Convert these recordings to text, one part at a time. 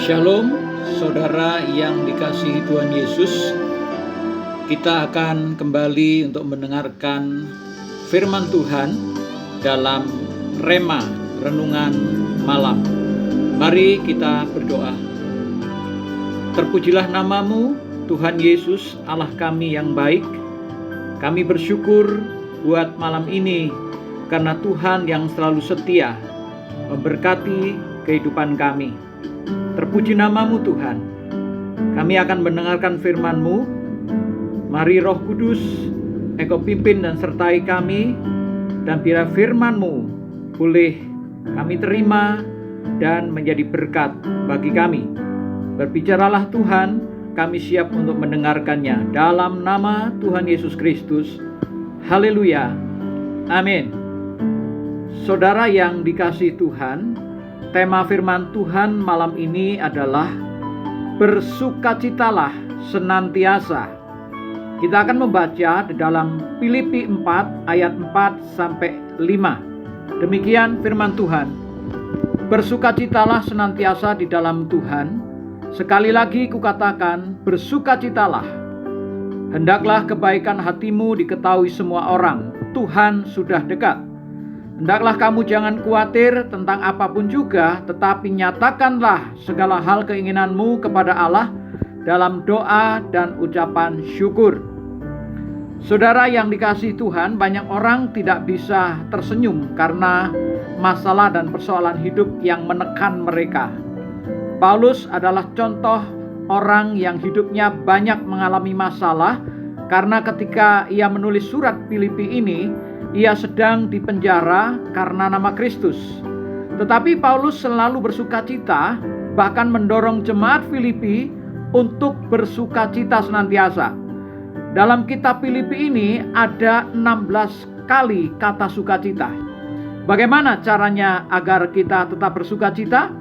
Shalom, saudara yang dikasihi Tuhan Yesus. Kita akan kembali untuk mendengarkan firman Tuhan dalam Rema, Renungan Malam. Mari kita berdoa. Terpujilah namamu, Tuhan Yesus, Allah kami yang baik. Kami bersyukur buat malam ini karena Tuhan yang selalu setia memberkati kehidupan kami. Terpuji namamu Tuhan. Kami akan mendengarkan firman-Mu. Mari Roh Kudus, Engkau pimpin dan sertai kami, dan biar firman-Mu boleh kami terima dan menjadi berkat bagi kami. Berbicaralah Tuhan, kami siap untuk mendengarkannya. Dalam nama Tuhan Yesus Kristus. Haleluya. Amin. Saudara yang dikasihi Tuhan, tema firman Tuhan malam ini adalah bersukacitalah senantiasa. Kita akan membaca di dalam Filipi 4 ayat 4 sampai 5. Demikian firman Tuhan. Bersukacitalah senantiasa di dalam Tuhan. Sekali lagi kukatakan, bersukacitalah. Hendaklah kebaikan hatimu diketahui semua orang. Tuhan sudah dekat. Hendaklah kamu jangan khawatir tentang apapun juga, tetapi nyatakanlah segala hal keinginanmu kepada Allah dalam doa dan ucapan syukur. Saudara yang dikasihi Tuhan, banyak orang tidak bisa tersenyum karena masalah dan persoalan hidup yang menekan mereka. Paulus adalah contoh orang yang hidupnya banyak mengalami masalah karena ketika ia menulis surat Filipi ini, ia sedang dipenjara karena nama Kristus. Tetapi Paulus selalu bersukacita, bahkan mendorong jemaat Filipi untuk bersukacita senantiasa. Dalam kitab Filipi ini ada 16 kali kata sukacita. Bagaimana caranya agar kita tetap bersukacita?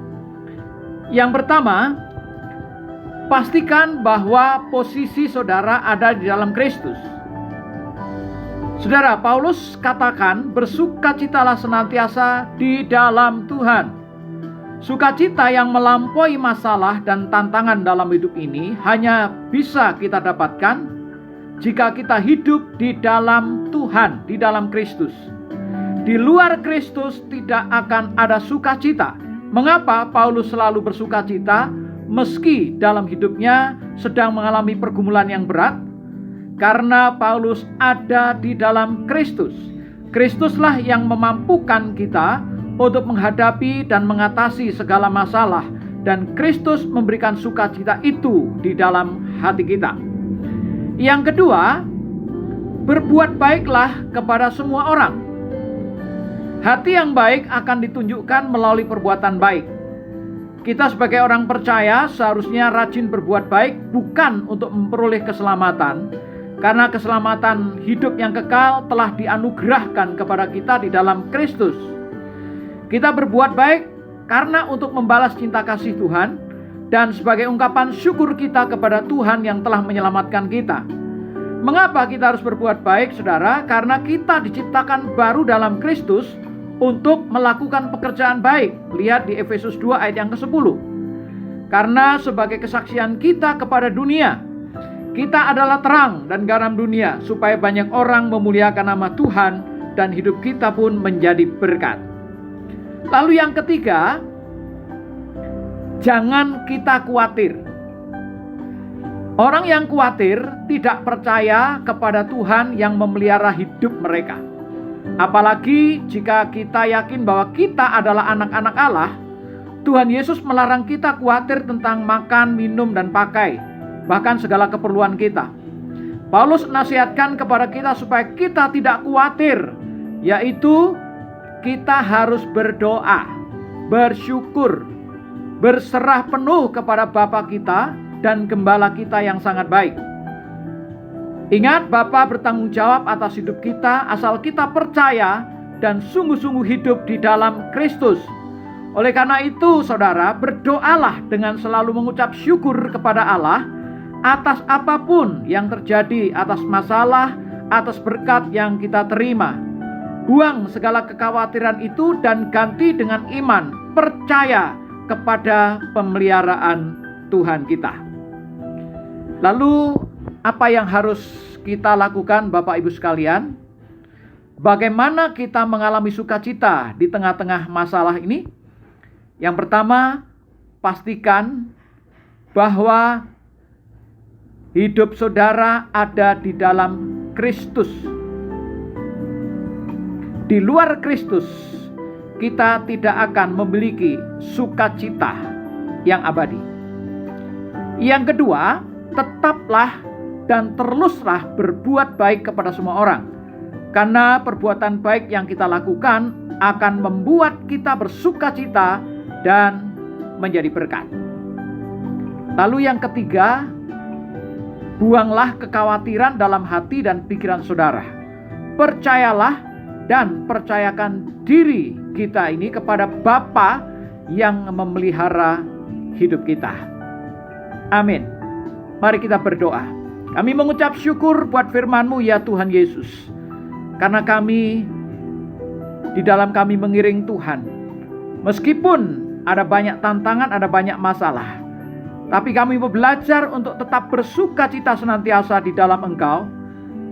Yang pertama, pastikan bahwa posisi saudara ada di dalam Kristus. Saudara, Paulus katakan bersukacitalah senantiasa di dalam Tuhan. Sukacita yang melampaui masalah dan tantangan dalam hidup ini hanya bisa kita dapatkan jika kita hidup di dalam Tuhan, di dalam Kristus. Di luar Kristus tidak akan ada sukacita. Mengapa Paulus selalu bersukacita meski dalam hidupnya sedang mengalami pergumulan yang berat? Karena Paulus ada di dalam Kristus. Kristuslah yang memampukan kita untuk menghadapi dan mengatasi segala masalah, dan Kristus memberikan sukacita itu di dalam hati kita. Yang kedua, berbuat baiklah kepada semua orang. Hati yang baik akan ditunjukkan melalui perbuatan baik. Kita sebagai orang percaya seharusnya rajin berbuat baik, bukan untuk memperoleh keselamatan, karena keselamatan hidup yang kekal telah dianugerahkan kepada kita di dalam Kristus. Kita berbuat baik karena untuk membalas cinta kasih Tuhan dan sebagai ungkapan syukur kita kepada Tuhan yang telah menyelamatkan kita. Mengapa kita harus berbuat baik, saudara? Karena kita diciptakan baru dalam Kristus untuk melakukan pekerjaan baik. Lihat di Efesus 2 ayat yang ke-10. Karena sebagai kesaksian kita kepada dunia, kita adalah terang dan garam dunia, supaya banyak orang memuliakan nama Tuhan dan hidup kita pun menjadi berkat. Lalu yang ketiga, jangan kita khawatir. Orang yang khawatir tidak percaya kepada Tuhan yang memelihara hidup mereka. Apalagi jika kita yakin bahwa kita adalah anak-anak Allah, Tuhan Yesus melarang kita khawatir tentang makan, minum, dan pakai, bahkan segala keperluan kita. Paulus nasihatkan kepada kita supaya kita tidak khawatir, yaitu kita harus berdoa, bersyukur, berserah penuh kepada Bapa kita dan Gembala kita yang sangat baik. Ingat, Bapa bertanggung jawab atas hidup kita asal kita percaya dan sungguh-sungguh hidup di dalam Kristus. Oleh karena itu, saudara, berdoalah dengan selalu mengucap syukur kepada Allah atas apapun yang terjadi, atas masalah, atas berkat yang kita terima. Buang segala kekhawatiran itu dan ganti dengan iman, percaya kepada pemeliharaan Tuhan kita. Lalu apa yang harus kita lakukan Bapak Ibu sekalian? Bagaimana kita mengalami sukacita di tengah-tengah masalah ini? Yang pertama, pastikan bahwa hidup saudara ada di dalam Kristus. Di luar Kristus, kita tidak akan memiliki sukacita yang abadi. Yang kedua, tetaplah dan teruslah berbuat baik kepada semua orang. Karena perbuatan baik yang kita lakukan akan membuat kita bersukacita dan menjadi berkat. Lalu yang ketiga, buanglah kekhawatiran dalam hati dan pikiran saudara. Percayalah dan percayakan diri kita ini kepada Bapa yang memelihara hidup kita. Amin. Mari kita berdoa. Kami mengucap syukur buat firman-Mu ya Tuhan Yesus. Karena di dalam kami mengiring Tuhan. Meskipun ada banyak tantangan, ada banyak masalah. Tapi kami mau belajar untuk tetap bersukacita senantiasa di dalam Engkau.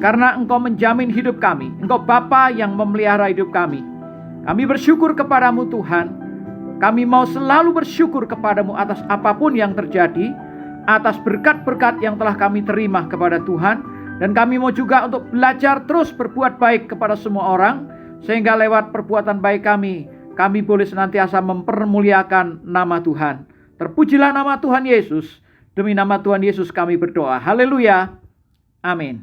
Karena Engkau menjamin hidup kami. Engkau Bapa yang memelihara hidup kami. Kami bersyukur kepadamu Tuhan. Kami mau selalu bersyukur kepadamu atas apapun yang terjadi. Atas berkat-berkat yang telah kami terima kepada Tuhan. Dan kami mau juga untuk belajar terus berbuat baik kepada semua orang. Sehingga lewat perbuatan baik kami boleh senantiasa mempermuliakan nama Tuhan. Terpujilah nama Tuhan Yesus. Demi nama Tuhan Yesus kami berdoa. Haleluya. Amin.